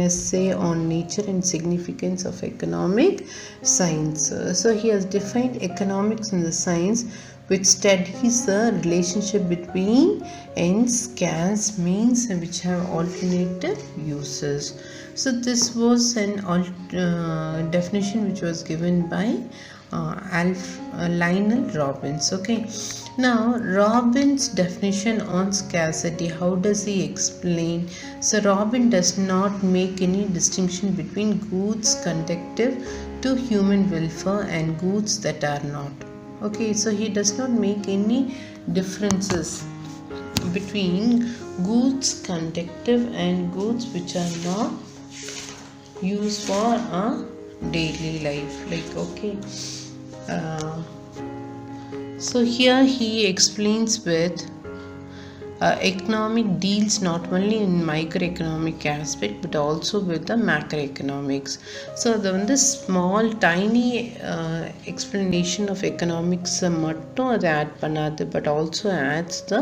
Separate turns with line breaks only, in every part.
essay on nature and significance of economic science. So he has defined economics in the science which studies the relationship between ends, scarce, means, and which have alternative uses. So this was an definition which was given by Lionel Robbins. Okay, now Robbins' definition on scarcity, how does he explain? So Robbins does not make any distinction between goods conducive to human welfare and goods that are not. Okay, so he does not make any differences between goods conducive and goods which are not used for our daily life. Like, okay, so here he explains with economic deals not only in microeconomic aspect but also with the macroeconomics. So the small tiny explanation of economics மட்டும் அது add பண்ணாது, but also adds the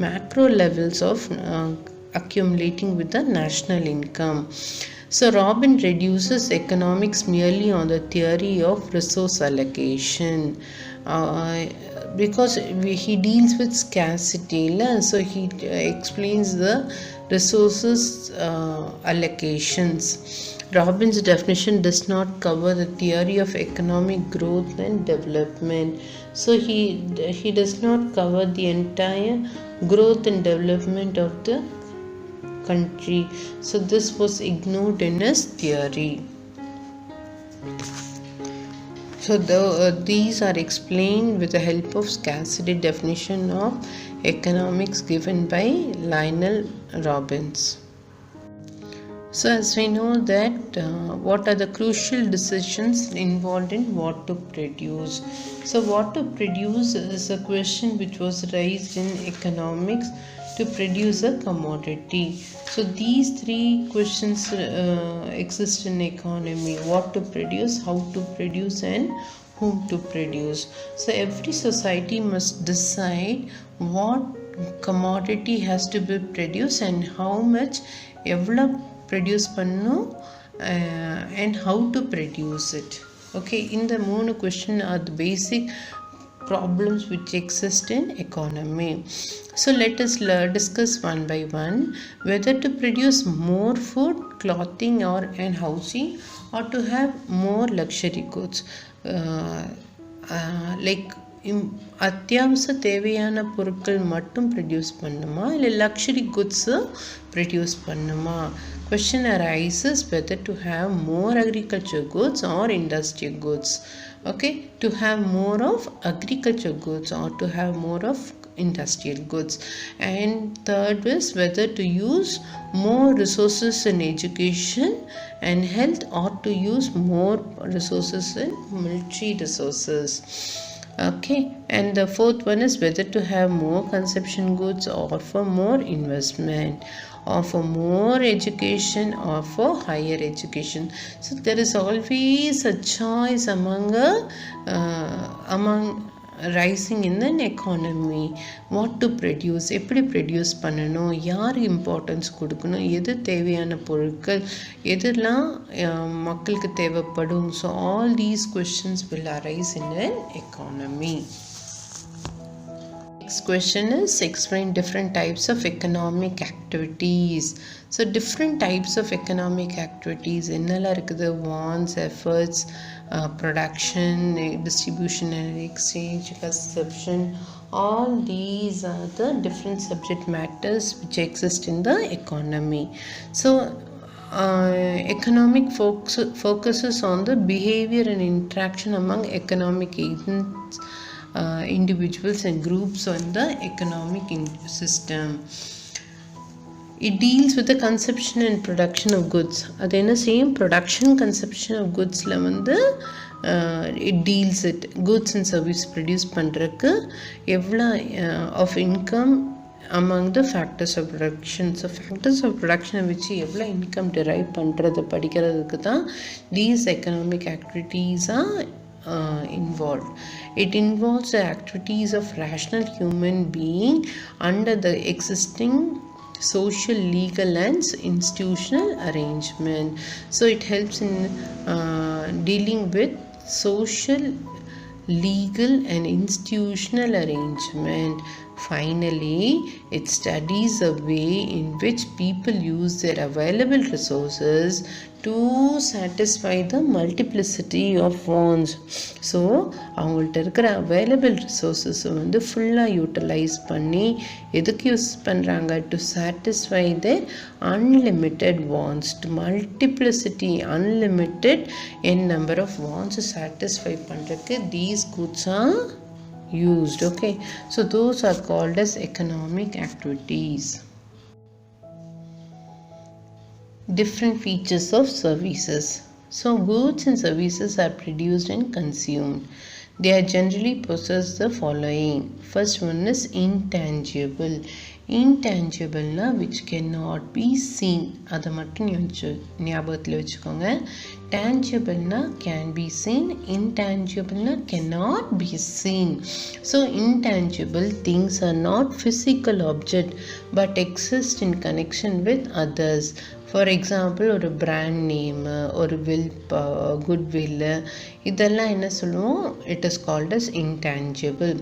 macro levels of accumulating with the national income. So Robbins reduces economics merely on the theory of resource allocation. Because he deals with scarcity, so he explains the resources allocations. Robbins' definition does not cover the theory of economic growth and development. So he does not cover the entire growth and development of the country. So this was ignored in his theory. So these are explained with the help of scarcity definition of economics given by Lionel Robbins. So as we know that what are the crucial decisions involved in what to produce. So what to produce is a question which was raised in economics to produce a commodity. So these three questions exist in economy: what to produce, how to produce, and whom to produce. So every society must decide what commodity has to be produced and how much எவ்வளோ produce பண்ணணும் and how to produce it. Okay, இந்த மூணு question are the basic problems which exist in economy. So let us discuss one by one whether to produce more food, clothing, or and housing, or to have more luxury goods. Like அத்தியாவசிய தேவையான பொருட்கள் மட்டும் produce பண்ணுமா இல்லை luxury goods produce பண்ணுமா? Question arises whether to have more agriculture goods or industrial goods. Okay, to have more of agriculture goods or to have more of industrial goods. And third is whether to use more resources in education and health or to use more resources in military resources. Okay, and the fourth one is whether to have more consumption goods or for more investment, or for more education or for higher education. So there is always a choice among rising in an economy. What to produce, எப்படி produce பண்ணணும், யார் importance கொடுக்கணும், எது தேவையான பொருட்கள், எதெல்லாம் மக்களுக்கு தேவைப்படும். So all these questions will arise in an economy. Next question is explain different types of economic activities. So different types of economic activities என்னெல்லாம் இருக்குது? wants, efforts, production, distribution and exchange, consumption. All these are the different subject matters which exist in the economy. So economic focuses on the behavior and interaction among economic agents, individuals and groups on the economic system. It deals with the consumption and production of goods. அது என்ன same production consumption of goodsல it deals it goods and service produce பண்றதுக்கு எவ்வளோ of income among the factors of production. So factors of production வச்சு எவ்வளோ income derive பண்ணுறது படிக்கிறதுக்கு தான் these economic activities are involved. It involves the activities of rational human being under the existing social, legal and institutional arrangement. So it helps in dealing with social, legal and institutional arrangement. Finally, it studies a way in which people use their available resources to satisfy the multiplicity of wants. So அவங்கள்ட்ட இருக்கிற available ரிசோர்ஸஸை வந்து ஃபுல்லாக utilise பண்ணி எதுக்கு use பண்ணுறாங்க? To satisfy their unlimited wants, to multiplicity, unlimited n number of wants satisfy பண்ணுறதுக்கு these goods are used. Okay, so those are called as economic activities. Different features of services. So goods and services are produced and consumed. They are generally possess the following. First one is intangible. Intangible na which cannot be seen. அதை மட்டும் ஞாபகத்தில் வச்சுக்கோங்க. Tangible na can be seen. Intangible na cannot be seen. So intangible things are not physical object but exist in connection with others. For example ஒரு brand name, ஒரு goodwill, இதெல்லாம் என்ன சொல்லுவோம்? It is called as intangible.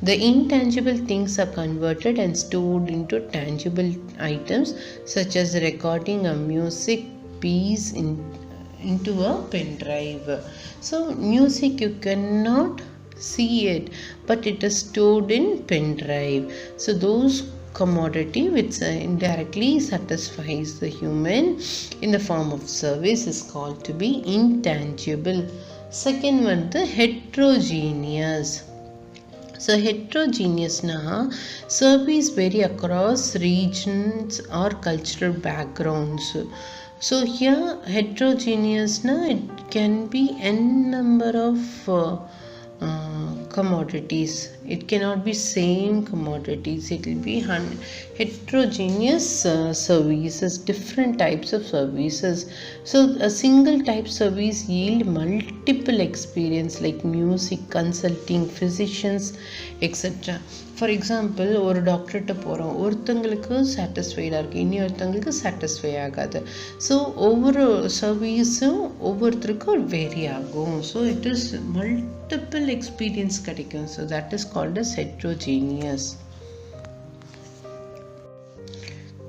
The intangible things are converted and stored into tangible items such as recording a music piece into a pen drive. So music you cannot see it but it is stored in pen drive. So those commodity which indirectly satisfies the human in the form of service is called to be intangible. Second one, the heterogeneous. So heterogeneous na service vary across regions or cultural backgrounds. So here heterogeneous na it can be n number of commodities. It cannot be same commodities. It will be heterogeneous services, different types of services. So a single type service yield multiple experience like music, consulting, physicians, etc. For example ஒரு டாக்டர்கிட்ட போகிறோம், ஒருத்தங்களுக்கு சாட்டிஸ்ஃபைடாக இருக்குது, இனி ஒருத்தங்களுக்கு satisfy ஆகாது. So ஒவ்வொரு சர்வீஸும் ஒவ்வொருத்தருக்கும் வேரி ஆகும். So it is multiple experience கிடைக்கும். So that is called as heterogeneous.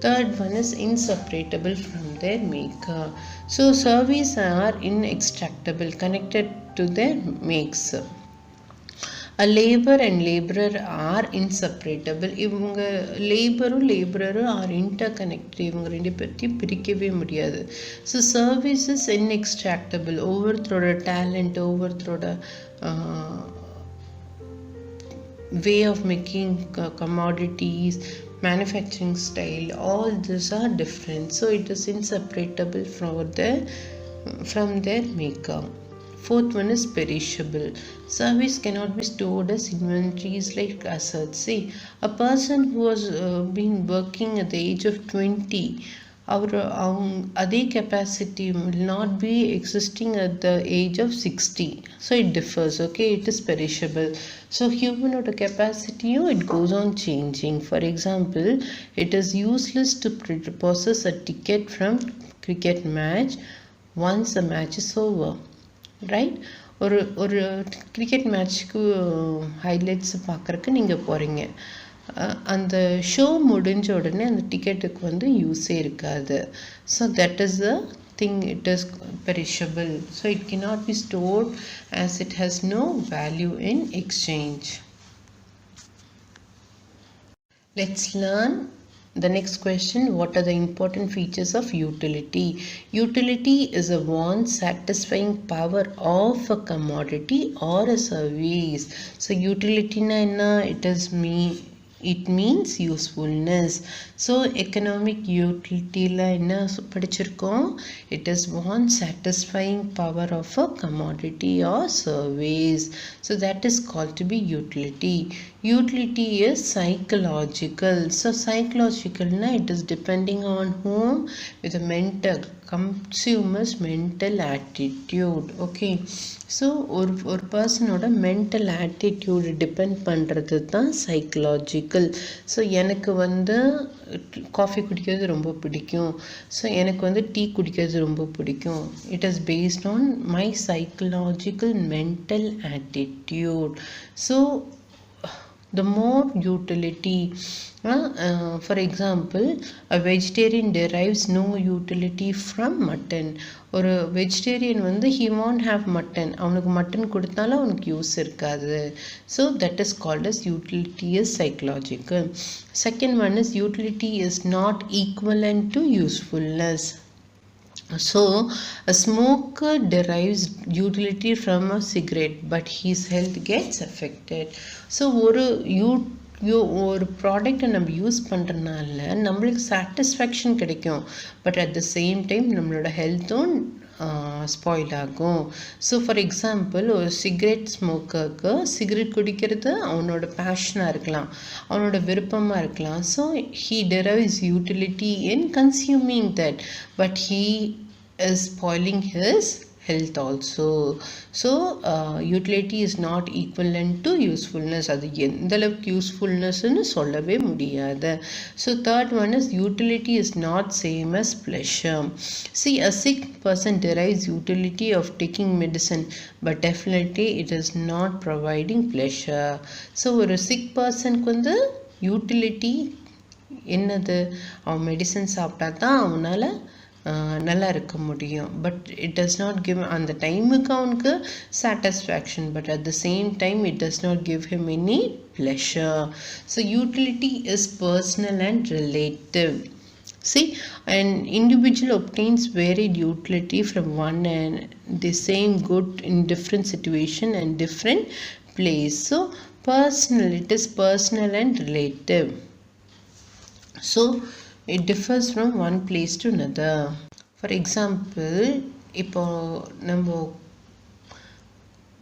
Third one is inseparable from their maker. So service are inextricable connected to their makes. A labor and laborer are inseparable. இவங்க லேபரும் R interconnected. இவங்க ரெண்டு பேர்த்தையும் பிரிக்கவே முடியாது. So service is inextractable. ஒவ்வொருத்தரோட talent, ஒவ்வொருத்தரோட way of making commodities, manufacturing style, all these are different. So it is inseparable from their maker. Fourth one is perishable. Service cannot be stored as inventories like assets. See, a person who has been working at the age of 20, அதே capacity will not be existing at the age of 60. So it differs. Okay, it is perishable. So human capacity, it goes on changing. For example, it is useless to possess a ticket from cricket match once the match is over. Right? ஒரு cricket மேட்ச்க்கு highlights பார்க்குறக்கு நீங்கள் போகிறீங்க. அந்த show முடிஞ்ச உடனே அந்த டிக்கெட்டுக்கு வந்து யூஸே இருக்காது. So that is the thing, it is perishable. So it cannot be stored as it has no value in exchange. Let's learn the next question. What are the important features of utility? Utility is a want satisfying power of a commodity or a service. So utility na enna? It means usefulness. So economic utility la enna padichirukom? It is want satisfying power of a commodity or service. So that is called to be utility. Utility is psychological. So psychological na, it is depending on whom, with a mental consumer's mental attitude. Okay, so ஒரு பர்சனோட mental attitude depend பண்ணுறது தான் psychological. So எனக்கு வந்து coffee குடிக்கிறது ரொம்ப பிடிக்கும், so எனக்கு வந்து டீ குடிக்கிறது ரொம்ப பிடிக்கும். It is based on my psychological mental attitude. So the more utility, for example, a vegetarian derives no utility from mutton. ஒரு வெஜிடேரியன் வந்து he won't have mutton, அவனுக்கு மட்டன் கொடுத்தாலும் அவனுக்கு யூஸ் இருக்காது. So that is called as utility is psychological. Second one is utility is not equivalent to usefulness. So a smoker derives utility from a cigarette, but his health gets affected. So ஒரு ப்ராடக்டை நம்ம use பண்ணுறதுனால நம்மளுக்கு satisfaction கிடைக்கும், but at the same time நம்மளோட ஹெல்த்தும் spoil ஆகும். So for example, ஒரு cigarette ஸ்மோக்கருக்கு cigarette குடிக்கிறது அவனோட பேஷனாக இருக்கலாம், அவனோட விருப்பமாக இருக்கலாம். So he derives utility in consuming that, but he is spoiling his health also. So utility is not equivalent to usefulness. அது எந்த அளவுக்கு யூஸ்ஃபுல்னஸ்ன்னு சொல்லவே முடியாது. So third one is utility is not same as pleasure. See, a sick person derives utility of taking medicine, but definitely it is not providing pleasure. So ஒரு sick personக்கு வந்து utility என்னது, அவன் medicine சாப்பிட்டா தான் அவனால் நல்லா இருக்க முடியும். But it does not give அந்த டைமுக்கு அவனுக்கு satisfaction, but at the same time it does not give him any pleasure. So utility is personal and relative. See, an individual obtains varied utility from one and the same good in different situation and different place. So personal, it is personal and relative. So it differs from one place to another. For example, இப்போ நம்ம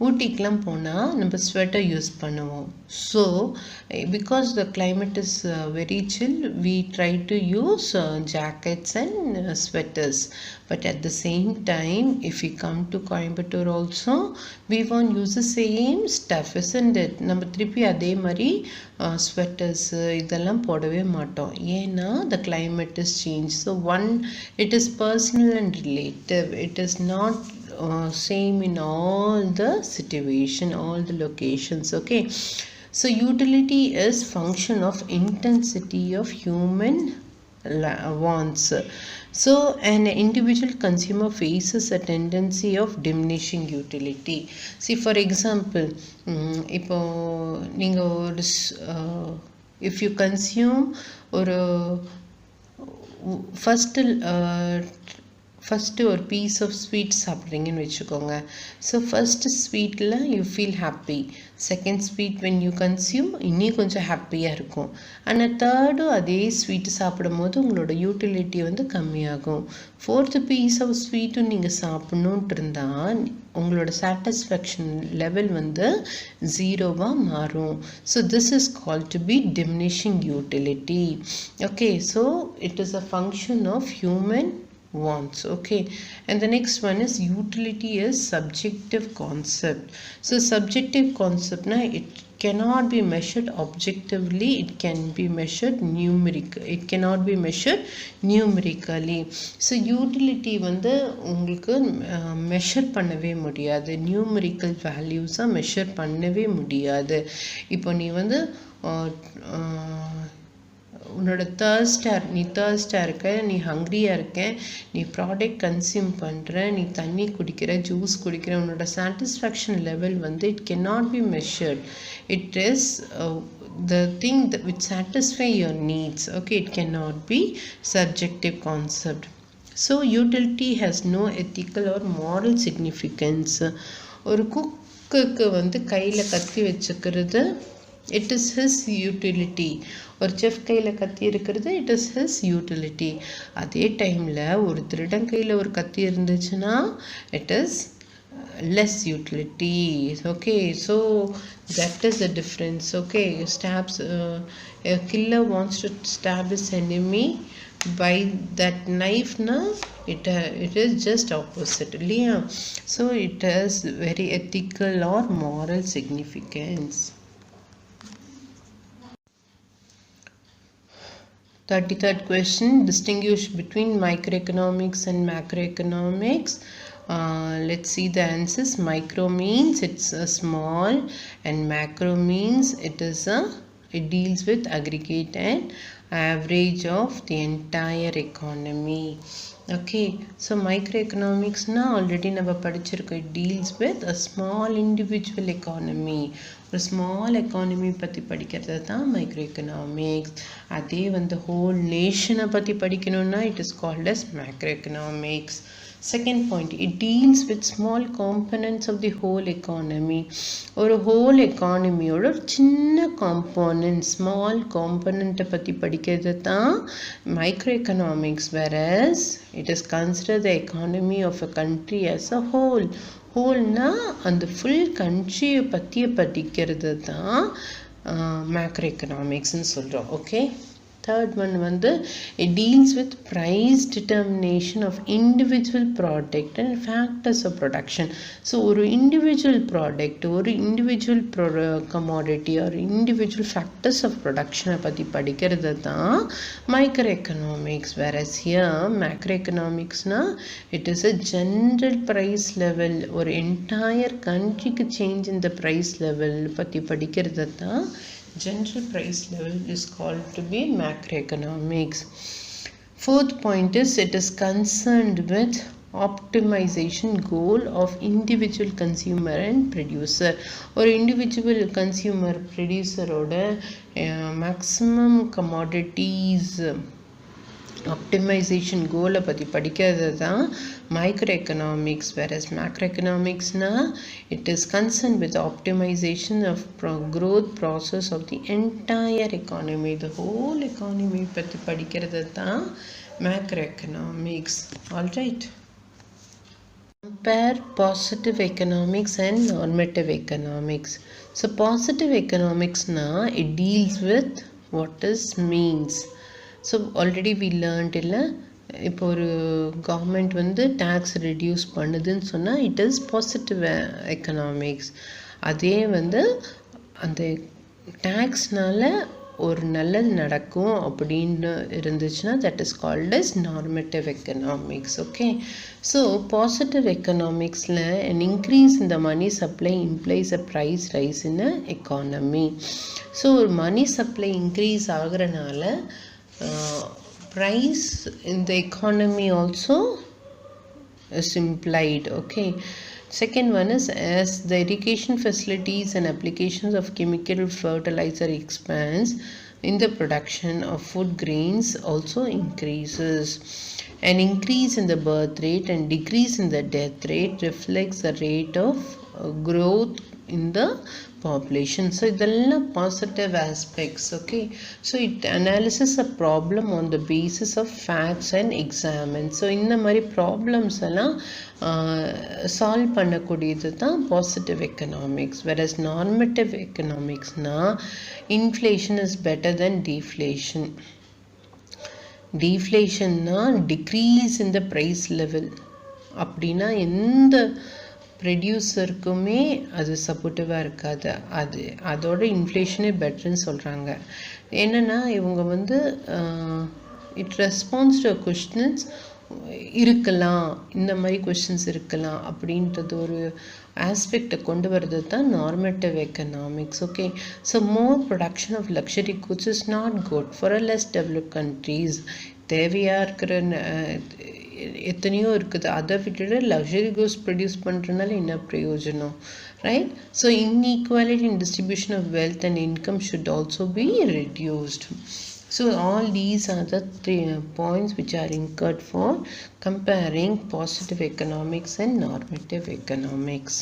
ஊட்டிக்கெலாம் போனால் நம்ம sweater use பண்ணுவோம். So because the climate is very chill, we try to use jackets and sweaters. But at the same time, if we come to Coimbatore also, we won't use the same stuff, isn't it? நம்ம திருப்பி அதே மாதிரி sweaters இதெல்லாம் போடவே மாட்டோம், ஏன்னா the climate is changed. So one, it is personal and relative. It is not same in all the situation, all the locations. Okay, so utility is function of intensity of human wants. So an individual consumer faces a tendency of diminishing utility. See, for example, இப்போ நீங்கள் ஒரு if you consume ஒரு first ஒரு piece of sweet சாப்பிட்றீங்கன்னு வச்சுக்கோங்க. So first ஸ்வீட்டில் you feel happy, second sweet when you consume இன்னும் கொஞ்சம் ஹாப்பியாக இருக்கும். ஆனால் தேர்டும் அதே ஸ்வீட்டு சாப்பிடும் போது உங்களோட யூட்டிலிட்டி வந்து கம்மியாகும். ஃபோர்த்து பீஸ் ஆஃப் ஸ்வீட்டும் நீங்கள் சாப்பிட்ணுன்ட்டு இருந்தால் உங்களோட சாட்டிஸ்ஃபேக்ஷன் லெவல் வந்து ஜீரோவாக மாறும். So this is call to be diminishing utility. Okay, so it is a function of human wants. Okay, and the next one is utility is subjective concept. So subjective concept na, it cannot be measured objectively, it can be measured it cannot be measured numerically. So utility வந்து உங்களுக்கு measure பண்ணவே முடியாது, numerical வேல்யூஸாக measure பண்ணவே முடியாது. இப்போ நீ வந்து உன்னோட நீ தேர்ஸ்டாக இருக்க, நீ ஹங்க்ரியாக இருக்க, நீ ப்ராடக்ட் கன்சியூம் பண்ணுற, நீ தண்ணி குடிக்கிற, ஜூஸ் குடிக்கிற, உன்னோட சாட்டிஸ்ஃபேக்ஷன் லெவல் வந்து it cannot be measured. It is the thing that which satisfy your needs. Okay, it cannot be subjective concept. So utility has no ethical or moral significance. ஒரு குக்குக்கு வந்து கையில் கத்தி வச்சுக்கிறது, it is his utility. ஒரு chef கையில் கத்தி இருக்கிறது, it is his utility. அதே டைமில் ஒரு திருடன் கையில் ஒரு கத்தி இருந்துச்சுன்னா it is less utilities. Okay, so that is the difference. Okay, stabs a killer wants to stab his enemy by that knife. Now it is just opposite. Yeah, so it has very ethical or moral significance. 33rd question, distinguish between microeconomics and macroeconomics. Let's see the answers. Micro means it's a small, and macro means it deals with aggregate and average of the entire economy. Okay, so microeconomics na already நம்ம படிச்சிருக்கோம். It deals with a small individual economy. ஒரு small economy பற்றி படிக்கிறது தான் microeconomics. அதே வந்து whole nation பற்றி படிக்கணும்னா it is called as macroeconomics. Second point, it deals with small components of the whole economy. ஒரு whole economy ஓட சின்ன component, small component பற்றி படிக்கிறது தான் microeconomics, whereas it is considered the economy of a country as a whole. wholeனா அந்த full country பற்றிய படிக்கிறது தான் macroeconomics ன்னு சொல்கிறோம். ஓகே, third one வந்து it deals with price determination of individual product and factors of production. So ஒரு individual product, ஒரு individual commodity or individual factors of production பற்றி படிக்கிறது தான் microeconomics, whereas here macroeconomicsனா it is a general price level. ஒரு entire countryக்கு change in the price level பற்றி படிக்கிறது தான் general price level is called to be macroeconomics. Fourth point is it is concerned with optimization goal of individual consumer and producer. or individual consumer producer ஓட maximum commodities optimization goal பற்றி படிக்கிறது தான் microeconomics, whereas macroeconomics na it is concerned with optimization of growth process of the entire economy. The whole economy பற்றி படிக்கிறது தான் macroeconomics. All right, compare positive economics and normative economics. So positive economics na it deals with what is means. So already we learnt இல்லை, இப்போ ஒரு government வந்து tax reduce பண்ணுதுன்னு சொன்னால் it is positive economics. அதே வந்து அந்த டேக்ஸ்னால ஒரு நல்லது நடக்கும் அப்படின்னு இருந்துச்சுன்னா that is called as normative economics. Okay, so positive எக்கனாமிக்ஸில் an increase in the money supply implies a price rise in a economy. So ஒரு மணி சப்ளை இன்க்ரீஸ் ஆகிறனால price in the economy also is implied. Okay, second one is as the irrigation facilities and applications of chemical fertilizer expands in the production of food grains also increases. An increase in the birth rate and decrease in the death rate reflects the rate of growth in the population. So இதெல்லாம் positive aspects. Okay, so it analyzes a problem on the basis of facts and examines. So இந்த மாதிரி problems எல்லாம் solve பண்ணக்கூடியது தான் positive economics, whereas normative economics na inflation is better than deflation. Deflation na decrease in the price level. அப்படின்னா எந்த ப்ரொடியூசருக்குமே அது சப்போர்ட்டிவாக இருக்காது. அதோட இன்ஃப்ளேஷனே பெட்டர்ன்னு சொல்கிறாங்க. என்னென்னா இவங்க வந்து இட் ரெஸ்பான்ஸ் டு கொஸ்டின்ஸ் இருக்கலாம், இந்த மாதிரி கொஸ்டின்ஸ் இருக்கலாம் அப்படின்றது ஒரு ஆஸ்பெக்டை கொண்டு வர்றது தான் normative economics. Okay, so more production of luxury goods is not good for a less developed countries. தேவையாக இருக்கிற எத்தனையோ இருக்குது, அதை விட்டுட்டு லக்ஸரி குட்ஸ் ப்ரொடியூஸ் பண்ணுறதுனால என்ன பிரயோஜனம், right? So inequality in distribution of wealth and income should also be reduced. So all these are the 3 points which are incurred for comparing positive economics and normative economics.